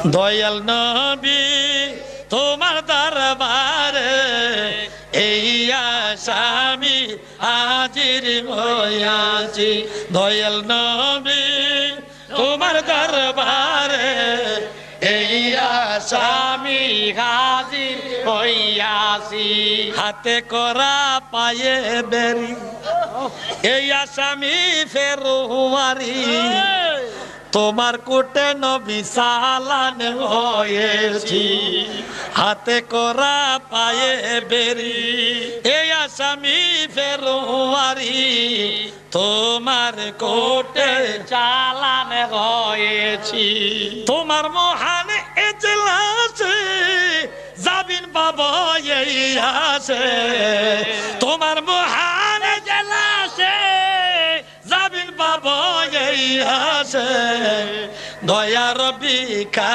দয়াল নবী তোমার দরবারে এই আসামি হাজির হইয়াছি। দয়াল নবী তোমার দরবারে এই আসামি হাজির হইয়াছি। হাতে করা পায়ে বেরি এই আসামি ফেরুয়ারি তোমার কোটে নবী সালান হয়েছি। হাতে করা পায়ে বেরি এই আসামি ফেরুয়ারি তোমার কোটে চালান হয়েছি। তোমার মহান এজলাসে জাবিন বাবা এই আসে। তোমার মহান এজলাসে জাবিন বাবা এই আসে। দয়া রব্বিকা